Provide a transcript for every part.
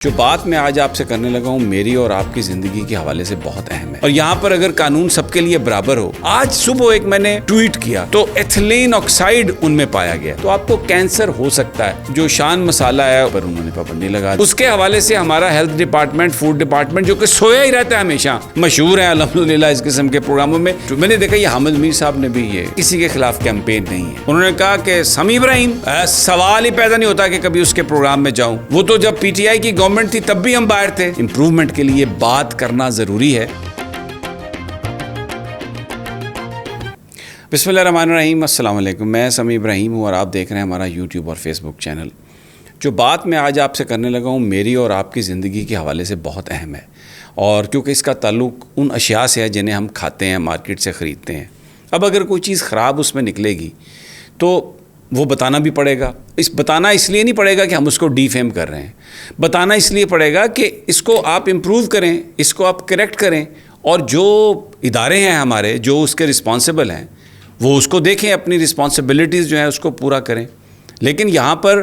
جو بات میں آج آپ سے کرنے لگا ہوں میری اور آپ کی زندگی کے حوالے سے بہت اہم ہے، اور یہاں پر اگر قانون سب کے لیے برابر ہو، آج صبح ایک میں نے ٹویٹ کیا تو ایتھلین آکسائڈ ان میں پایا گیا، تو آپ کو کینسر ہو سکتا ہے۔ جو شان مسالہ ہے پر انہوں نے پابندی لگا دی۔ اس کے حوالے سے ہمارا ہیلتھ ڈپارٹمنٹ، فوڈ ڈپارٹمنٹ جو کہ سویا ہی رہتا ہے ہمیشہ، مشہور ہے الحمدللہ اس قسم کے پروگراموں میں۔ میں نے دیکھا یہ حامد میر صاحب نے بھی یہ کسی کے خلاف کیمپین نہیں ہے، انہوں نے کہا کہ سمیع ابراہیم سوال ہی پیدا نہیں ہوتا کہ کبھی اس کے پروگرام میں جاؤں، وہ تو جب پی ٹی آئی کی گورنمنٹ تھی تب بھی ہم باہر تھے۔ امپروومنٹ کے لیے بات کرنا ضروری ہے۔ بسم اللہ الرحمن الرحیم، السلام علیکم، میں سمیع ابراہیم ہوں اور آپ دیکھ رہے ہیں ہمارا یوٹیوب اور فیس بک چینل۔ جو بات میں آج آپ سے کرنے لگا ہوں میری اور آپ کی زندگی کے حوالے سے بہت اہم ہے، اور کیونکہ اس کا تعلق ان اشیاء سے ہے جنہیں ہم کھاتے ہیں، مارکیٹ سے خریدتے ہیں۔ اب اگر کوئی چیز خراب اس میں نکلے گی تو وہ بتانا بھی پڑے گا۔ بتانا اس لیے نہیں پڑے گا کہ ہم اس کو ڈی فیم کر رہے ہیں، بتانا اس لیے پڑے گا کہ اس کو آپ امپروو کریں، اس کو آپ کریکٹ کریں، اور جو ادارے ہیں ہمارے جو اس کے رسپانسبل ہیں وہ اس کو دیکھیں، اپنی رسپانسبلٹیز جو ہیں اس کو پورا کریں۔ لیکن یہاں پر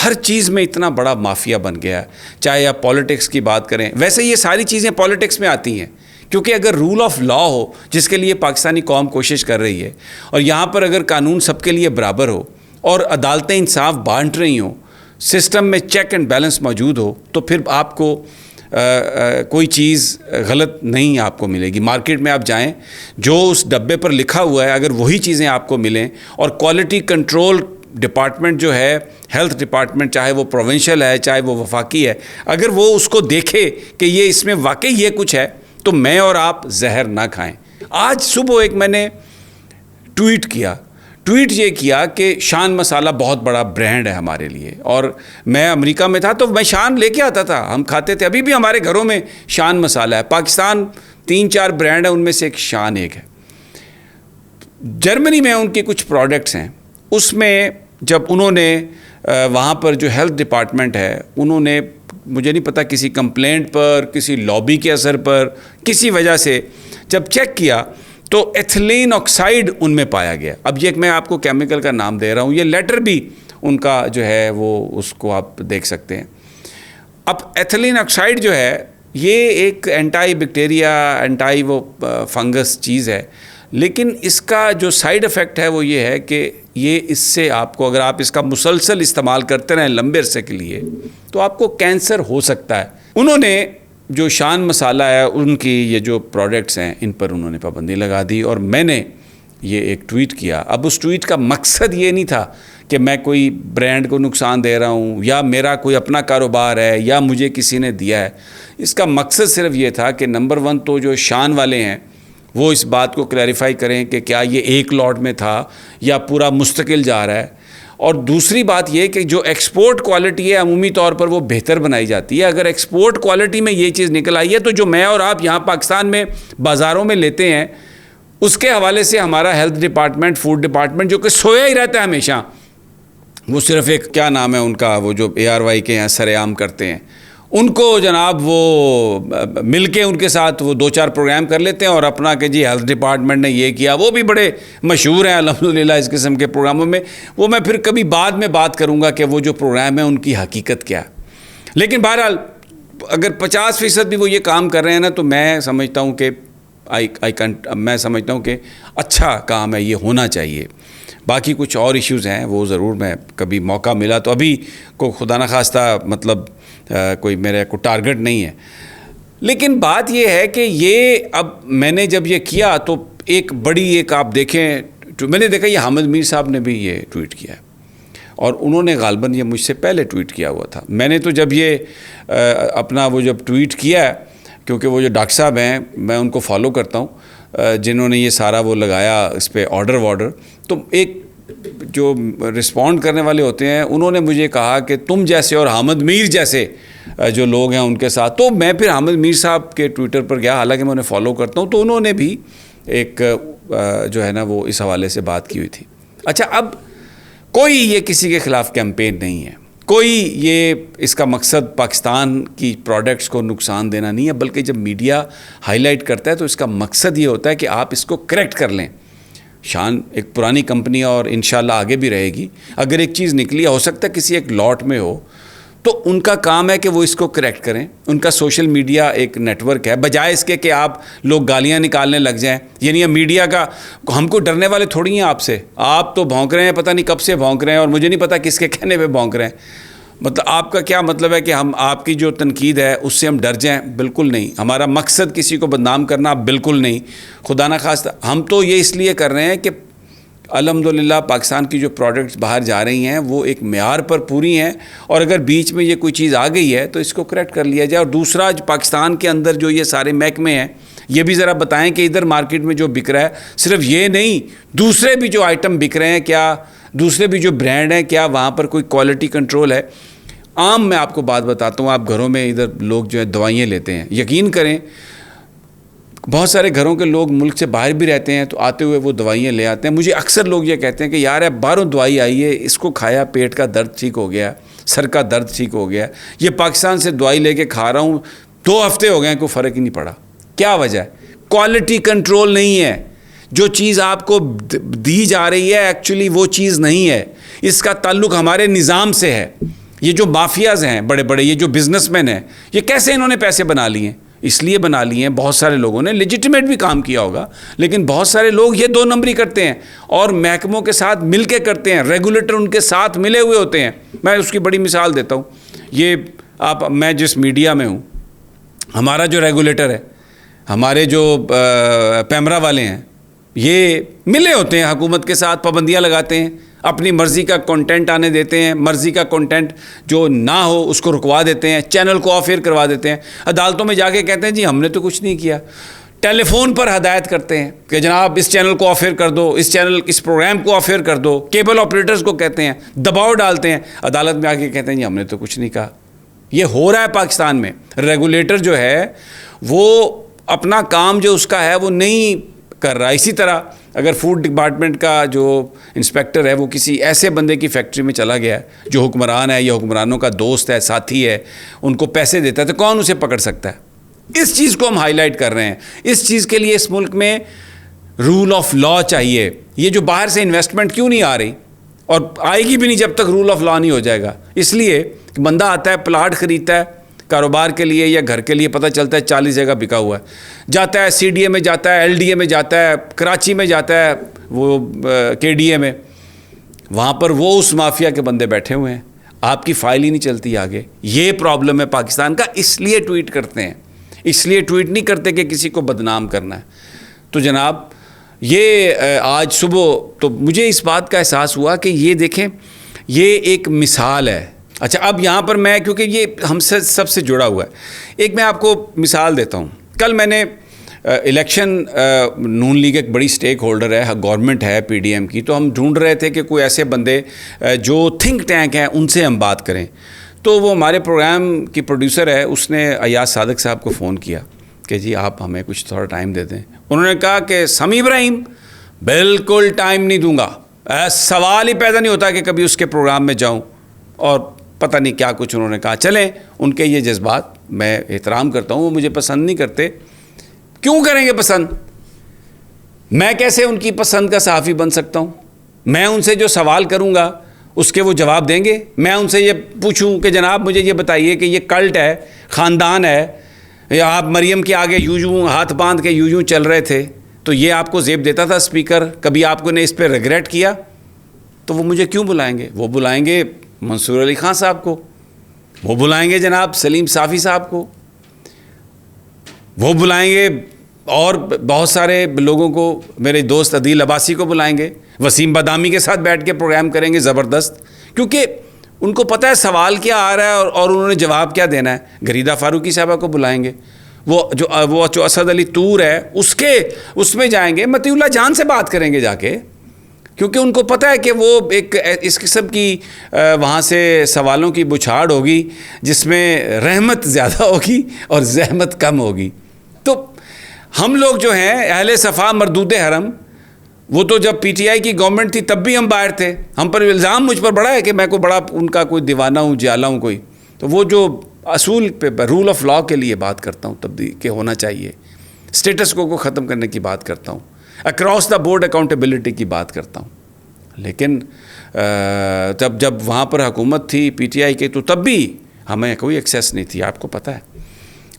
ہر چیز میں اتنا بڑا مافیا بن گیا ہے، چاہے آپ پالیٹکس کی بات کریں، ویسے یہ ساری چیزیں پالیٹکس میں آتی ہیں، کیونکہ اگر رول آف لا ہو جس کے لیے پاکستانی قوم کوشش کر رہی ہے، اور یہاں پر اگر قانون سب کے لیے برابر ہو اور عدالتیں انصاف بانٹ رہی ہوں، سسٹم میں چیک اینڈ بیلنس موجود ہو، تو پھر آپ کو کوئی چیز غلط نہیں آپ کو ملے گی۔ مارکیٹ میں آپ جائیں، جو اس ڈبے پر لکھا ہوا ہے اگر وہی چیزیں آپ کو ملیں، اور کوالٹی کنٹرول ڈپارٹمنٹ جو ہے، ہیلتھ ڈپارٹمنٹ، چاہے وہ پروونشل ہے چاہے وہ وفاقی ہے، اگر وہ اس کو دیکھے کہ یہ اس میں واقعی یہ کچھ ہے، تو میں اور آپ زہر نہ کھائیں۔ آج صبح ایک میں نے ٹویٹ یہ کیا کہ شان مسالہ بہت بڑا برانڈ ہے ہمارے لیے، اور میں امریکہ میں تھا تو میں شان لے کے آتا تھا، ہم کھاتے تھے، ابھی بھی ہمارے گھروں میں شان مسالہ ہے۔ پاکستان 3-4 برانڈ ہیں، ان میں سے ایک شان ایک ہے۔ جرمنی میں ان کے کچھ پروڈکٹس ہیں، اس میں جب انہوں نے وہاں پر جو ہیلتھ ڈپارٹمنٹ ہے، انہوں نے مجھے نہیں پتا کسی کمپلینٹ پر، کسی لابی کے اثر پر، کسی وجہ سے جب چیک کیا تو ایتھلین آکسائڈ ان میں پایا گیا۔ اب یہ میں آپ کو کیمیکل کا نام دے رہا ہوں، یہ لیٹر بھی ان کا جو ہے وہ اس کو آپ دیکھ سکتے ہیں۔ اب ایتھلین آکسائڈ جو ہے یہ ایک اینٹائی بیکٹیریا، اینٹائی وہ فنگس چیز ہے، لیکن اس کا جو سائیڈ افیکٹ ہے وہ یہ ہے کہ یہ اس سے آپ کو، اگر آپ اس کا مسلسل استعمال کرتے رہیں لمبے عرصے کے لیے، تو آپ کو کینسر ہو سکتا ہے۔ انہوں نے جو شان مسالہ ہے، ان کی یہ جو پروڈکٹس ہیں، ان پر انہوں نے پابندی لگا دی، اور میں نے یہ ایک ٹویٹ کیا۔ اب اس ٹویٹ کا مقصد یہ نہیں تھا کہ میں کوئی برانڈ کو نقصان دے رہا ہوں، یا میرا کوئی اپنا کاروبار ہے، یا مجھے کسی نے دیا ہے۔ اس کا مقصد صرف یہ تھا کہ نمبر 1 تو جو شان والے ہیں وہ اس بات کو کلیریفائی کریں کہ کیا یہ ایک لاٹ میں تھا یا پورا مستقل جا رہا ہے، اور دوسری بات یہ کہ جو ایکسپورٹ کوالٹی ہے عمومی طور پر وہ بہتر بنائی جاتی ہے۔ اگر ایکسپورٹ کوالٹی میں یہ چیز نکل آئی ہے تو جو میں اور آپ یہاں پاکستان میں بازاروں میں لیتے ہیں، اس کے حوالے سے ہمارا ہیلتھ ڈپارٹمنٹ، فوڈ ڈپارٹمنٹ جو کہ سویا ہی رہتا ہے ہمیشہ، وہ صرف ایک کیا نام ہے ان کا، وہ جو ARY کے ہیں سر عام کرتے ہیں، ان کو جناب وہ مل کے ان کے ساتھ وہ 2-4 پروگرام کر لیتے ہیں، اور اپنا کہ جی ہیلتھ ڈپارٹمنٹ نے یہ کیا، وہ بھی بڑے مشہور ہیں الحمدللہ اس قسم کے پروگراموں میں۔ وہ میں پھر کبھی بعد میں بات کروں گا کہ وہ جو پروگرام ہیں ان کی حقیقت کیا ہے۔ لیکن بہرحال اگر 50% بھی وہ یہ کام کر رہے ہیں نا، تو میں سمجھتا ہوں کہ اچھا کام ہے، یہ ہونا چاہیے۔ باقی کچھ اور ایشوز ہیں، وہ ضرور میں کبھی موقع ملا تو، ابھی کو خدا نخواستہ مطلب کوئی میرے کو ٹارگٹ نہیں ہے، لیکن بات یہ ہے کہ یہ اب میں نے جب یہ کیا تو ایک بڑی ایک آپ دیکھیں، میں نے دیکھا یہ حامد میر صاحب نے بھی یہ ٹویٹ کیا ہے، اور انہوں نے غالباً یہ مجھ سے پہلے ٹویٹ کیا ہوا تھا۔ میں نے تو جب یہ اپنا وہ جب ٹویٹ کیا ہے، کیونکہ وہ جو ڈاکٹر صاحب ہیں میں ان کو فالو کرتا ہوں، جنہوں نے یہ سارا وہ لگایا اس پہ آرڈر، تو ایک جو رسپونڈ کرنے والے ہوتے ہیں انہوں نے مجھے کہا کہ تم جیسے اور حامد میر جیسے جو لوگ ہیں ان کے ساتھ، تو میں پھر حامد میر صاحب کے ٹویٹر پر گیا، حالانکہ میں انہیں فالو کرتا ہوں، تو انہوں نے بھی ایک جو ہے نا وہ اس حوالے سے بات کی ہوئی تھی۔ اچھا، اب کوئی یہ کسی کے خلاف کیمپین نہیں ہے، کوئی یہ اس کا مقصد پاکستان کی پروڈکٹس کو نقصان دینا نہیں ہے، بلکہ جب میڈیا ہائی لائٹ کرتا ہے تو اس کا مقصد یہ ہوتا ہے کہ آپ اس کو کریکٹ کر لیں۔ شان ایک پرانی کمپنی اور انشاءاللہ آگے بھی رہے گی۔ اگر ایک چیز نکلی، ہو سکتا ہے کسی ایک لاٹ میں ہو، تو ان کا کام ہے کہ وہ اس کو کریکٹ کریں. ان کا سوشل میڈیا ایک نیٹ ورک ہے, بجائے اس کے کہ آپ لوگ گالیاں نکالنے لگ جائیں. یعنی میڈیا کا ہم کو ڈرنے والے تھوڑی ہیں آپ سے. آپ تو بھونک رہے ہیں, پتہ نہیں کب سے بھونک رہے ہیں, اور مجھے نہیں پتہ کس کے کہنے پہ بھونک رہے ہیں. مطلب آپ کا کیا مطلب ہے کہ ہم آپ کی جو تنقید ہے اس سے ہم ڈر جائیں؟ بالکل نہیں. ہمارا مقصد کسی کو بدنام کرنا بالکل نہیں, خدا نہ خواستہ. ہم تو یہ اس لیے کر رہے ہیں کہ الحمدللہ پاکستان کی جو پروڈکٹس باہر جا رہی ہیں وہ ایک معیار پر پوری ہیں, اور اگر بیچ میں یہ کوئی چیز آ گئی ہے تو اس کو کریکٹ کر لیا جائے. اور دوسرا, پاکستان کے اندر جو یہ سارے محکمے ہیں یہ بھی ذرا بتائیں کہ ادھر مارکیٹ میں جو بک رہا ہے, صرف یہ نہیں, دوسرے بھی جو آئٹم بک رہے ہیں, کیا دوسرے بھی جو برانڈ ہیں, کیا وہاں پر کوئی کوالٹی کنٹرول ہے؟ عام میں آپ کو بات بتاتا ہوں, آپ گھروں میں ادھر لوگ جو ہے دوائیں لیتے ہیں, یقین کریں بہت سارے گھروں کے لوگ ملک سے باہر بھی رہتے ہیں تو آتے ہوئے وہ دوائیں لے آتے ہیں. مجھے اکثر لوگ یہ کہتے ہیں کہ یار باہروں دوائی آئی ہے, اس کو کھایا پیٹ کا درد ٹھیک ہو گیا, سر کا درد ٹھیک ہو گیا, یہ پاکستان سے دوائی لے کے کھا رہا ہوں 2 ہفتے ہو گئے ہیں, کوئی فرق ہی نہیں پڑا. کیا وجہ ہے؟ کوالٹی کنٹرول نہیں ہے. جو چیز آپ کو دی جا رہی ہے ایکچولی وہ چیز نہیں ہے. اس کا تعلق ہمارے نظام سے ہے. یہ جو مافیاز ہیں بڑے بڑے, یہ جو بزنس مین ہیں, یہ کیسے انہوں نے پیسے بنا لیے ہیں؟ اس لیے بنا لیے ہیں, بہت سارے لوگوں نے لیجیٹمیٹ بھی کام کیا ہوگا, لیکن بہت سارے لوگ یہ 2 نمبری کرتے ہیں اور محکموں کے ساتھ مل کے کرتے ہیں, ریگولیٹر ان کے ساتھ ملے ہوئے ہوتے ہیں. میں اس کی بڑی مثال دیتا ہوں. یہ میں جس میڈیا میں ہوں, ہمارا جو ریگولیٹر ہے, ہمارے جو پیمرا والے ہیں, یہ ملے ہوتے ہیں حکومت کے ساتھ, پابندیاں لگاتے ہیں, اپنی مرضی کا کنٹینٹ آنے دیتے ہیں, مرضی کا کنٹینٹ جو نہ ہو اس کو رکوا دیتے ہیں, چینل کو آف ایئر کروا دیتے ہیں. عدالتوں میں جا کے کہتے ہیں جی ہم نے تو کچھ نہیں کیا. ٹیلی فون پر ہدایت کرتے ہیں کہ جناب اس چینل کو آف ایئر کر دو, اس پروگرام کو آف ایئر کر دو. کیبل آپریٹرز کو کہتے ہیں, دباؤ ڈالتے ہیں, عدالت میں آ کے کہتے ہیں جی ہم نے تو کچھ نہیں کہا. یہ ہو رہا ہے پاکستان میں. ریگولیٹر جو ہے وہ اپنا کام جو اس کا ہے وہ نہیں کر رہا. اسی طرح اگر فوڈ ڈپارٹمنٹ کا جو انسپیکٹر ہے وہ کسی ایسے بندے کی فیکٹری میں چلا گیا ہے جو حکمران ہے یا حکمرانوں کا دوست ہے, ساتھی ہے, ان کو پیسے دیتا ہے, تو کون اسے پکڑ سکتا ہے؟ اس چیز کو ہم ہائی لائٹ کر رہے ہیں. اس چیز کے لیے اس ملک میں رول آف لا چاہیے. یہ جو باہر سے انویسٹمنٹ کیوں نہیں آ رہی, اور آئے گی بھی نہیں جب تک رول آف لا نہیں ہو جائے گا. اس لیے کہ بندہ آتا ہے, پلاٹ خریدتا ہے کاروبار کے لیے یا گھر کے لیے, پتہ چلتا ہے 40 جگہ بکا ہوا ہے, جاتا ہے سی ڈی اے میں جاتا ہے, ایل ڈی اے میں جاتا ہے, کراچی میں جاتا ہے, وہ کے ڈی اے میں, وہاں پر وہ اس مافیا کے بندے بیٹھے ہوئے ہیں, آپ کی فائل ہی نہیں چلتی آگے. یہ پرابلم ہے پاکستان کا. اس لیے ٹویٹ کرتے ہیں, اس لیے ٹویٹ نہیں کرتے کہ کسی کو بدنام کرنا ہے. تو جناب یہ آج صبح تو مجھے اس بات کا احساس ہوا کہ یہ دیکھیں یہ ایک مثال ہے. اچھا اب یہاں پر میں, کیونکہ یہ ہم سے سب سے جڑا ہوا ہے, ایک میں آپ کو مثال دیتا ہوں. کل میں نے الیکشن, نون لیگ ایک بڑی سٹیک ہولڈر ہے, گورنمنٹ ہے پی ڈی ایم کی, تو ہم ڈھونڈ رہے تھے کہ کوئی ایسے بندے جو تھنک ٹینک ہیں ان سے ہم بات کریں. تو وہ ہمارے پروگرام کی پروڈیوسر ہے, اس نے ایاز صادق صاحب کو فون کیا کہ جی آپ ہمیں کچھ تھوڑا ٹائم دے دیں. انہوں نے کہا کہ سمیع ابراہیم بالکل ٹائم نہیں دوں گا, سوال ہی پیدا نہیں ہوتا کہ کبھی اس کے پروگرام میں جاؤں, اور پتہ نہیں کیا کچھ انہوں نے کہا. چلیں, ان کے یہ جذبات میں احترام کرتا ہوں, وہ مجھے پسند نہیں کرتے. کیوں کریں گے پسند؟ میں کیسے ان کی پسند کا صحافی بن سکتا ہوں؟ میں ان سے جو سوال کروں گا اس کے وہ جواب دیں گے. میں ان سے یہ پوچھوں کہ جناب مجھے یہ بتائیے کہ یہ کلٹ ہے, خاندان ہے, یا آپ مریم کے آگے یوں ہاتھ باندھ کے یوں چل رہے تھے تو یہ آپ کو زیب دیتا تھا اسپیکر, کبھی آپ کو نے اس پہ ریگریٹ کیا, تو وہ مجھے کیوں بلائیں گے؟ وہ بلائیں گے منصور علی خان صاحب کو, وہ بلائیں گے جناب سلیم صافی صاحب کو, وہ بلائیں گے اور بہت سارے لوگوں کو, میرے دوست عدیل عباسی کو بلائیں گے, وسیم بادامی کے ساتھ بیٹھ کے پروگرام کریں گے زبردست, کیونکہ ان کو پتہ ہے سوال کیا آ رہا ہے اور انہوں نے جواب کیا دینا ہے. غریدہ فاروقی صاحبہ کو بلائیں گے, وہ جو اسد علی طور ہے اس میں جائیں گے, مطیع اللہ جان سے بات کریں گے جا کے, کیونکہ ان کو پتہ ہے کہ وہ ایک اس قسم کی وہاں سے سوالوں کی بچھاڑ ہوگی جس میں رحمت زیادہ ہوگی اور زحمت کم ہوگی. تو ہم لوگ جو ہیں اہل صفا مردود حرم, وہ تو جب پی ٹی آئی کی گورنمنٹ تھی تب بھی ہم باہر تھے, ہم پر الزام مجھ پر بڑا ہے کہ میں کوئی بڑا ان کا کوئی دیوانہ ہوں, جالا ہوں کوئی. تو وہ جو اصول پہ رول آف لا کے لیے بات کرتا ہوں تبدیلی کہ ہونا چاہیے, اسٹیٹس کو ختم کرنے کی بات کرتا ہوں, اکراس دا بورڈ اکاؤنٹیبلٹی کی بات کرتا ہوں. لیکن جب وہاں پر حکومت تھی پی ٹی آئی کی, تو تب بھی ہمیں کوئی ایکسیس نہیں تھی، آپ کو پتہ ہے.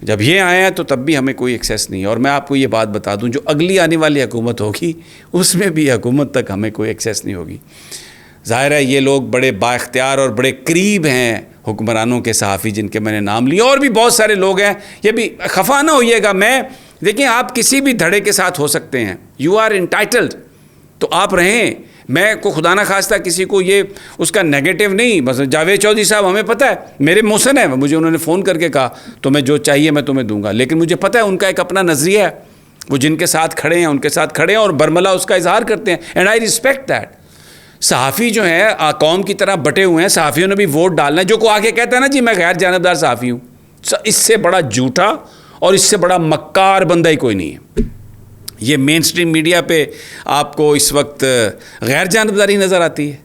جب یہ آئے ہیں تو تب بھی ہمیں کوئی ایکسیس نہیں ہے. اور میں آپ کو یہ بات بتا دوں، جو اگلی آنے والی حکومت ہوگی اس میں بھی حکومت تک ہمیں کوئی ایکسیس نہیں ہوگی. ظاہر ہے یہ لوگ بڑے با اختیار اور بڑے قریب ہیں حکمرانوں کے صحافی جن کے میں نے نام لیے، اور بھی بہت سارے لوگ ہیں. یہ بھی خفا نہ ہوئیے گا، دیکھیں آپ کسی بھی دھڑے کے ساتھ ہو سکتے ہیں، یو آر انٹائٹلڈ، تو آپ رہیں. میں کو خدا نہ خواستہ کسی کو یہ اس کا نیگیٹو نہیں. بس جاوید چودھری صاحب ہمیں پتہ ہے میرے محسن ہیں، مجھے انہوں نے فون کر کے کہا تو میں جو چاہیے میں تمہیں دوں گا، لیکن مجھے پتہ ہے ان کا ایک اپنا نظریہ ہے، وہ جن کے ساتھ کھڑے ہیں ان کے ساتھ کھڑے ہیں اور برملا اس کا اظہار کرتے ہیں، اینڈ آئی ریسپیکٹ دیٹ. صحافی جو ہیں قوم کی طرح بٹے ہوئے ہیں، صحافیوں نے بھی ووٹ ڈالنا ہے. جو کو آگے کہتا ہے نا جی میں غیر جانبدار صحافی ہوں، اس سے بڑا جھوٹا اور اس سے بڑا مکار بندہ ہی کوئی نہیں ہے. یہ مین سٹریم میڈیا پہ آپ کو اس وقت غیر جانبداری نظر آتی ہے،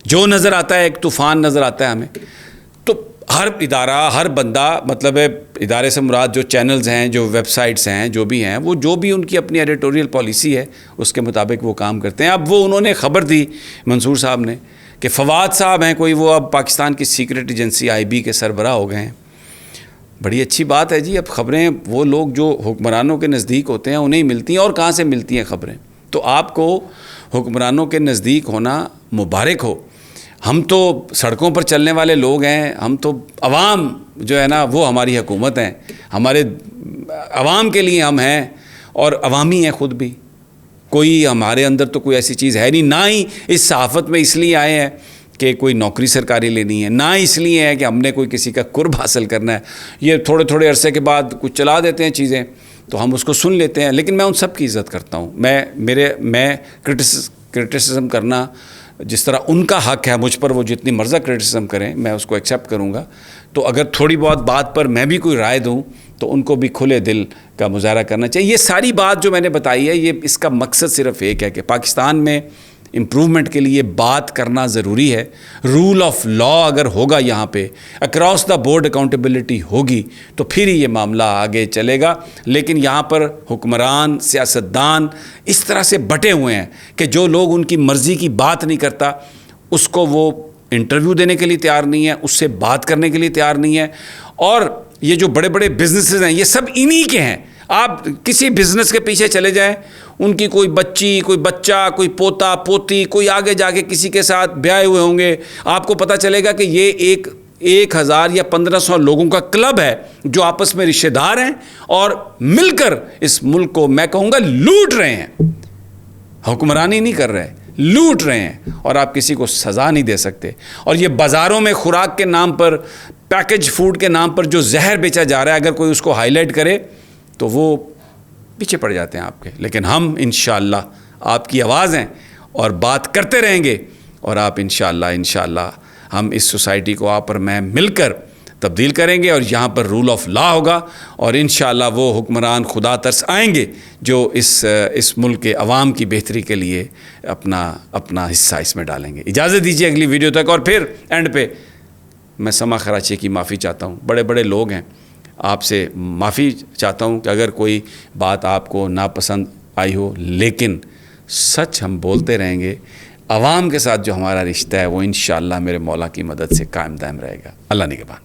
جو نظر آتا ہے ایک طوفان نظر آتا ہے ہمیں. تو ہر ادارہ، ہر بندہ، مطلب ہے ادارے سے مراد جو چینلز ہیں، جو ویب سائٹس ہیں، جو بھی ہیں، وہ جو بھی ان کی اپنی ایڈیٹوریل پالیسی ہے اس کے مطابق وہ کام کرتے ہیں. اب وہ انہوں نے خبر دی منصور صاحب نے کہ فواد صاحب ہیں کوئی، وہ اب پاکستان کی سیکرٹ ایجنسی IB کے سربراہ ہو گئے ہیں. بڑی اچھی بات ہے جی. اب خبریں وہ لوگ جو حکمرانوں کے نزدیک ہوتے ہیں انہیں ملتی ہیں، اور کہاں سے ملتی ہیں خبریں؟ تو آپ کو حکمرانوں کے نزدیک ہونا مبارک ہو. ہم تو سڑکوں پر چلنے والے لوگ ہیں، ہم تو عوام جو ہے نا وہ ہماری حکومت ہیں، ہمارے عوام کے لیے ہم ہیں، اور عوامی ہیں خود بھی. کوئی ہمارے اندر تو کوئی ایسی چیز ہے نہیں، نہ ہی اس صحافت میں اس لیے آئے ہیں کہ کوئی نوکری سرکاری لینی ہے، نہ اس لیے ہے کہ ہم نے کوئی کسی کا قرب حاصل کرنا ہے. یہ تھوڑے تھوڑے عرصے کے بعد کچھ چلا دیتے ہیں چیزیں تو ہم اس کو سن لیتے ہیں، لیکن میں ان سب کی عزت کرتا ہوں. میں کرٹیسزم کرنا جس طرح ان کا حق ہے، مجھ پر وہ جتنی مرضی کرٹیسزم کریں میں اس کو ایکسیپٹ کروں گا. تو اگر تھوڑی بہت بات پر میں بھی کوئی رائے دوں تو ان کو بھی کھلے دل کا مظاہرہ کرنا چاہیے. یہ ساری بات جو میں نے بتائی ہے، یہ اس کا مقصد صرف ایک ہے کہ پاکستان میں امپرومنٹ کے لیے بات کرنا ضروری ہے. رول آف لا اگر ہوگا یہاں پہ، اکراس دا بورڈ اکاؤنٹیبلٹی ہوگی تو پھر ہی یہ معاملہ آگے چلے گا. لیکن یہاں پر حکمران، سیاستدان اس طرح سے بٹے ہوئے ہیں کہ جو لوگ ان کی مرضی کی بات نہیں کرتا اس کو وہ انٹرویو دینے کے لیے تیار نہیں ہے، اس سے بات کرنے کے لیے تیار نہیں ہے. اور یہ جو بڑے بڑے بزنسز ہیں یہ سب انہی کے ہیں. آپ کسی بزنس کے پیچھے چلے جائیں، ان کی کوئی بچی، کوئی بچہ، کوئی پوتا پوتی، کوئی آگے جا کے کسی کے ساتھ بیاہے ہوئے ہوں گے، آپ کو پتہ چلے گا کہ یہ 1000 یا 1500 لوگوں کا کلب ہے جو آپس میں رشتہ دار ہیں اور مل کر اس ملک کو میں کہوں گا لوٹ رہے ہیں. حکمرانی نہیں کر رہے، لوٹ رہے ہیں، اور آپ کسی کو سزا نہیں دے سکتے. اور یہ بازاروں میں خوراک کے نام پر، پیکج فوڈ کے نام پر جو زہر بیچا جا رہا ہے، اگر کوئی اس کو ہائی لائٹ کرے تو وہ پیچھے پڑ جاتے ہیں آپ کے. لیکن ہم انشاءاللہ آپ کی آواز ہیں اور بات کرتے رہیں گے، اور آپ انشاءاللہ ہم اس سوسائٹی کو آپ اور میں مل کر تبدیل کریں گے، اور یہاں پر رول آف لا ہوگا، اور انشاءاللہ وہ حکمران خدا ترس آئیں گے جو اس ملک کے عوام کی بہتری کے لیے اپنا حصہ اس میں ڈالیں گے. اجازت دیجیے اگلی ویڈیو تک. اور پھر اینڈ پہ میں سما کراچی کی معافی چاہتا ہوں. بڑے بڑے لوگ ہیں، آپ سے معافی چاہتا ہوں کہ اگر کوئی بات آپ کو ناپسند آئی ہو، لیکن سچ ہم بولتے رہیں گے. عوام کے ساتھ جو ہمارا رشتہ ہے وہ انشاءاللہ میرے مولا کی مدد سے قائم دائم رہے گا. اللہ نگہبان.